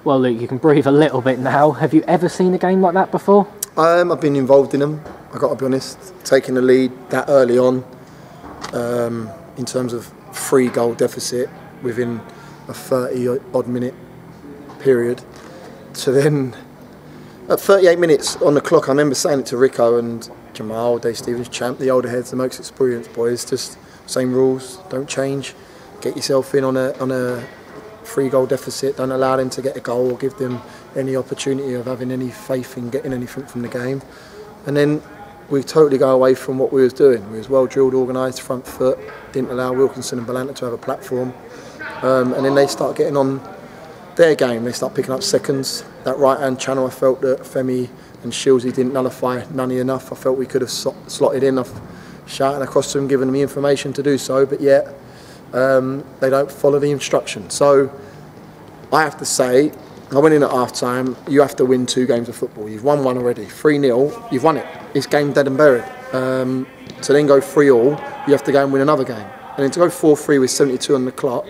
Well, Luke, you can breathe a little bit now. Have you ever seen a game like that before? I've been involved in them, I've got to be honest. Taking the lead that early on, in terms of 3-goal deficit within a 30-odd minute period, to then, at 38 minutes on the clock, I remember saying it to Rico and Jamal, Dave Stevens, Champ, the older heads, the most experienced boys, just same rules, don't change. Get yourself in on a 3-goal deficit, don't allow them to get a goal or give them any opportunity of having any faith in getting anything from the game. And then we totally go away from what we was doing. We was well drilled, organised, front foot, didn't allow Wilkinson and Balanta to have a platform. And then they start getting on their game, they start picking up seconds. That right-hand channel, I felt that Femi and Shilsey didn't nullify Nunny enough. I felt we could have slotted in, shouting across to them, giving them the information to do so, but yet they don't follow the instruction. So I have to say, I went in at half time, you have to win 2 games of football. You've won one already, 3-0, you've won it. It's game dead and buried. To then go 3-all, you have to go and win another game. And then to go 4-3 with 72 on the clock,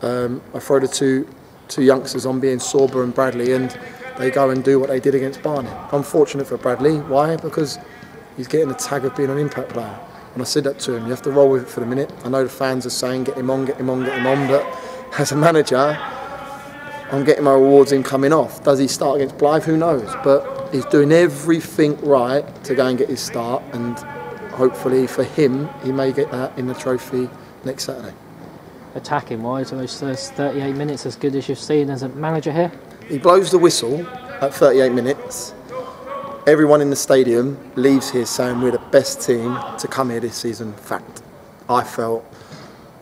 I throw the two youngsters on, being Sorba and Bradley, and they go and do what they did against Barnet. Unfortunate for Bradley. Why? Because he's getting the tag of being an impact player. And I said that to him, you have to roll with it for the minute. I know the fans are saying get him on, get him on, get him on, but as a manager, I'm getting my rewards in coming off. Does he start against Blythe? Who knows? But he's doing everything right to go and get his start, and hopefully for him, he may get that in the trophy next Saturday. Attacking wise, are those first 38 minutes as good as you've seen as a manager here? He blows the whistle at 38 minutes. Everyone in the stadium leaves here saying we're the best team to come here this season. Fact. I felt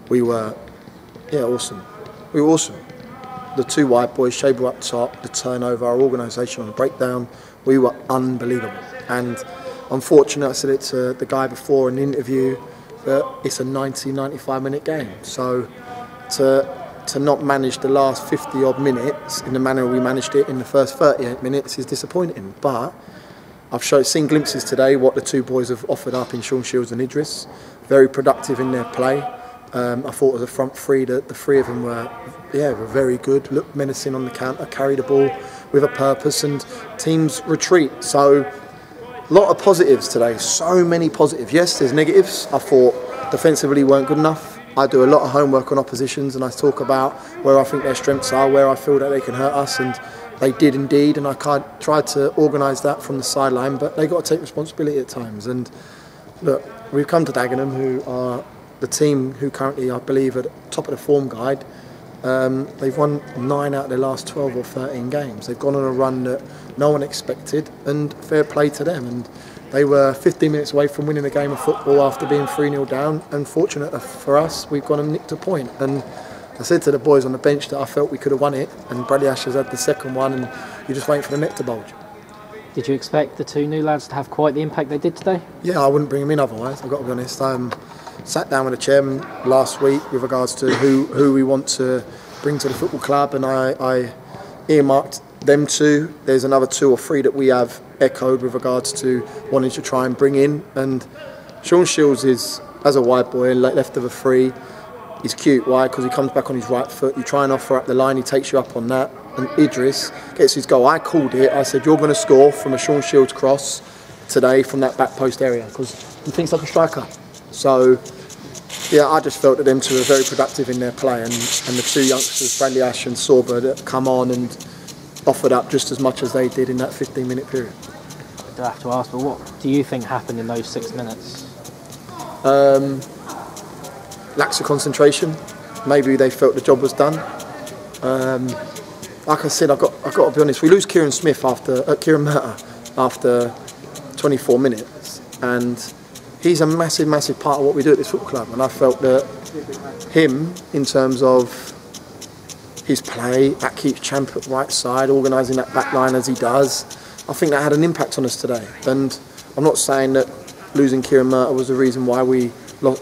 we were, awesome. We were awesome. The 2 white boys, Shaber up top, the turnover, our organisation on the breakdown, we were unbelievable. And unfortunately, I said it to the guy before in the interview, that it's a 90-95 minute game. So to not manage the last 50-odd minutes in the manner we managed it in the first 38 minutes is disappointing. But I've seen glimpses today what the 2 boys have offered up in Sean Shields and Idris. Very productive in their play. I thought as a front 3 that the 3 of them were very good, looked menacing on the counter, carried the ball with a purpose, and teams retreat. So a lot of positives today, so many positives. Yes, there's negatives. I thought defensively weren't good enough. I do a lot of homework on oppositions, and I talk about where I think their strengths are, where I feel that they can hurt us, and they did indeed, and I tried to organise that from the sideline, but they got to take responsibility at times. And look, we've come to Dagenham, who are the team who currently, I believe, are at the top of the form guide. They've won 9 out of their last 12 or 13 games. They've gone on a run that no one expected, and fair play to them. And they were 15 minutes away from winning a game of football after being 3-0 down. Unfortunate for us, we've gone and nicked a point. And I said to the boys on the bench that I felt we could have won it, and Bradley Asher's had the second one, and you're just waiting for the net to bulge. Did you expect the 2 new lads to have quite the impact they did today? Yeah, I wouldn't bring them in otherwise, I've got to be honest. Sat down with the chairman last week with regards to who we want to bring to the football club, and I earmarked them 2. There's another 2 or 3 that we have echoed with regards to wanting to try and bring in. And Sean Shields is, as a wide boy, left of a 3. He's cute. Why? Because he comes back on his right foot. You try and offer up the line, he takes you up on that. And Idris gets his goal. I called it. I said, you're going to score from a Sean Shields cross today from that back post area, because he thinks like a striker. So, yeah, I just felt that them 2 were very productive in their play, and the 2 youngsters, Bradley Ash and Sorba, that come on and offered up just as much as they did in that 15-minute period. I do have to ask, but what do you think happened in those 6 minutes? Lacks of concentration. Maybe they felt the job was done. Like I said, I've got to be honest. We lose Kieran Murtagh after 24 minutes, and he's a massive part of what we do at this football club. And I felt that him, in terms of his play, that keeps Champ at right side, organising that back line as he does, I think that had an impact on us today. And I'm not saying that losing Kieran Murtagh was the reason why we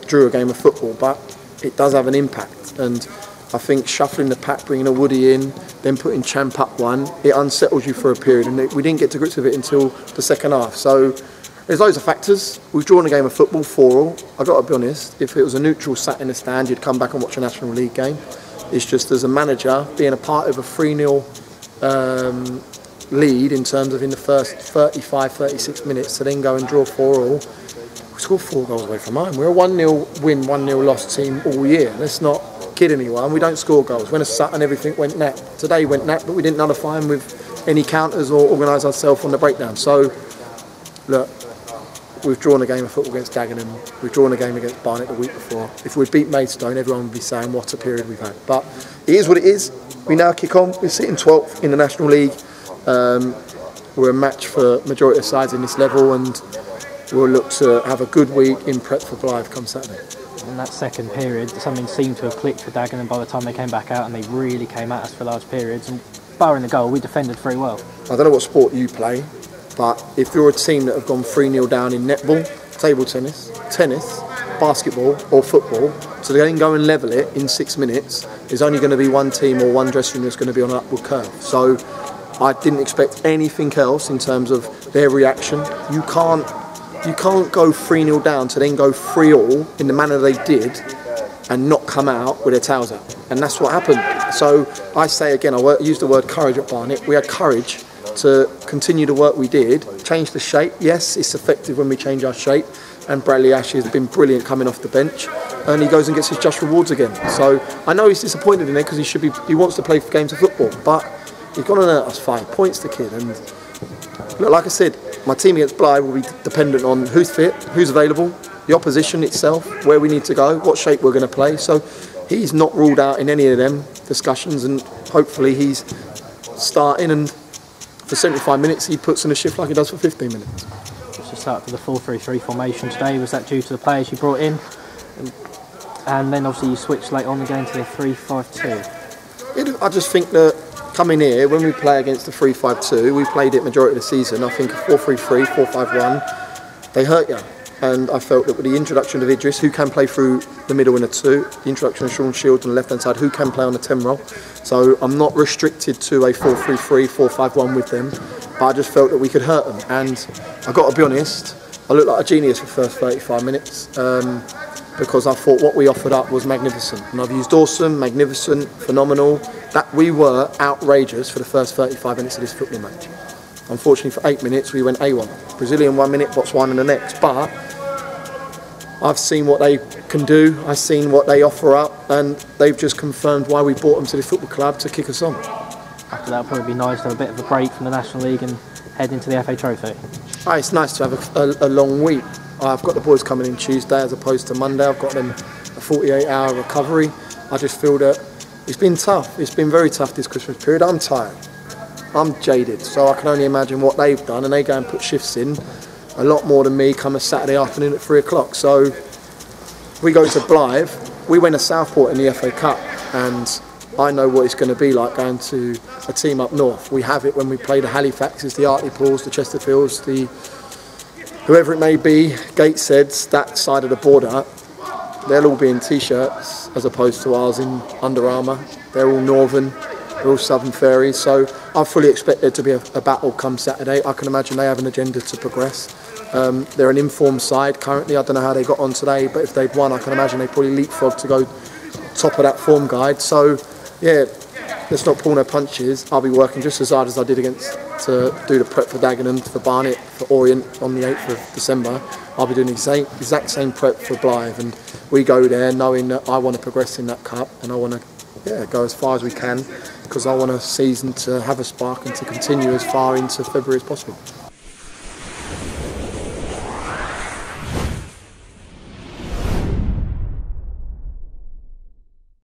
drew a game of football, but it does have an impact. And I think shuffling the pack, bringing a Woody in, then putting Champ up one, it unsettles you for a period, and we didn't get to grips with it until the second half. So there's loads of factors. We've drawn a game of football 4-4. I've got to be honest, if it was a neutral sat in the stand, you'd come back and watch a National League game. It's just, as a manager, being a part of a 3-0 lead in terms of in the first 35, 36 minutes to then go and draw 4-all. We scored 4 goals away from home. We're a 1-0 win, 1-0 loss team all year. Let's not kid anyone. We don't score goals. When a Sutton, everything went nap. Today went nap, but we didn't nullify them with any counters or organise ourselves on the breakdown. So, look, we've drawn a game of football against Dagenham. We've drawn a game against Barnet the week before. If we'd beat Maidstone, everyone would be saying what a period we've had. But it is what it is. We now kick on. We're sitting 12th in the National League. We're a match for majority of sides in this level, and we'll look to have a good week in prep for Blythe come Saturday. In that second period, something seemed to have clicked for Dagenham by the time they came back out, and they really came at us for large periods. And barring the goal, we defended very well. I don't know what sport you play, but if you're a team that have gone 3-0 down in netball, table tennis, basketball or football, so they can go and level it in 6 minutes, there's only going to be one team or one dressing room that's going to be on an upward curve. So I didn't expect anything else in terms of their reaction. You can't go 3-0 down to then go 3-all in the manner they did and not come out with their tails out. And that's what happened. So I say again, I used the word courage at Barnet. We had courage to continue the work we did, change the shape. Yes, it's effective when we change our shape. And Bradley Ash has been brilliant coming off the bench. And he goes and gets his just rewards again. So I know he's disappointed in it because he wants to play games of football. But he's gone and earned us 5 points, the kid. And look, like I said, my team against Blythe will be dependent on who's fit, who's available, the opposition itself, where we need to go, what shape we're going to play. So he's not ruled out in any of them discussions, and hopefully he's starting, and for 75 minutes he puts in a shift like he does for 15 minutes. Just to start to the 4-3-3 formation today, was that due to the players you brought in? And then obviously you switched late on again to the 3-5-2. I just think that coming here, when we play against the 3-5-2, we played it majority of the season. I think 4-3-3, 4-5-1, they hurt you. And I felt that with the introduction of Idris, who can play through the middle in a 2, the introduction of Sean Shields on the left-hand side, who can play on the 10 role. So I'm not restricted to a 4-3-3, 4-5-1 with them, but I just felt that we could hurt them. And I've got to be honest, I looked like a genius for the first 35 minutes because I thought what we offered up was magnificent. And I've used awesome, magnificent, phenomenal. That we were outrageous for the first 35 minutes of this football match. Unfortunately, for 8 minutes, we went A1. Brazilian 1 minute, Botswana the next. But I've seen what they can do. I've seen what they offer up, and they've just confirmed why we brought them to this football club to kick us on. After that, it'll probably be nice to have a bit of a break from the National League and head into the FA Trophy. It's nice to have a long week. I've got the boys coming in Tuesday as opposed to Monday. I've got them a 48-hour recovery. I just feel that it's been tough. It's been very tough this Christmas period. I'm tired. I'm jaded. So I can only imagine what they've done, and they go and put shifts in a lot more than me come a Saturday afternoon at 3 o'clock. So we go to Blythe. We went to Southport in the FA Cup, and I know what it's going to be like going to a team up north. We have it when we play the Halifaxes, the Hartlepool, the Chesterfields, the whoever it may be, Gatesheads, that side of the border. They'll all be in T-shirts as opposed to ours in Under Armour. They're all northern, they're all southern fairies. So I fully expect there to be a battle come Saturday. I can imagine they have an agenda to progress. They're an informed side currently. I don't know how they got on today, but if they'd won, I can imagine they probably leapfrog to go top of that form guide. So yeah, let's not pull no punches. I'll be working just as hard as I did to do the prep for Dagenham, for Barnet, for Orient on the 8th of December. I'll be doing the exact same prep for Blythe, and we go there knowing that I want to progress in that cup, and I want to go as far as we can, because I want a season to have a spark and to continue as far into February as possible.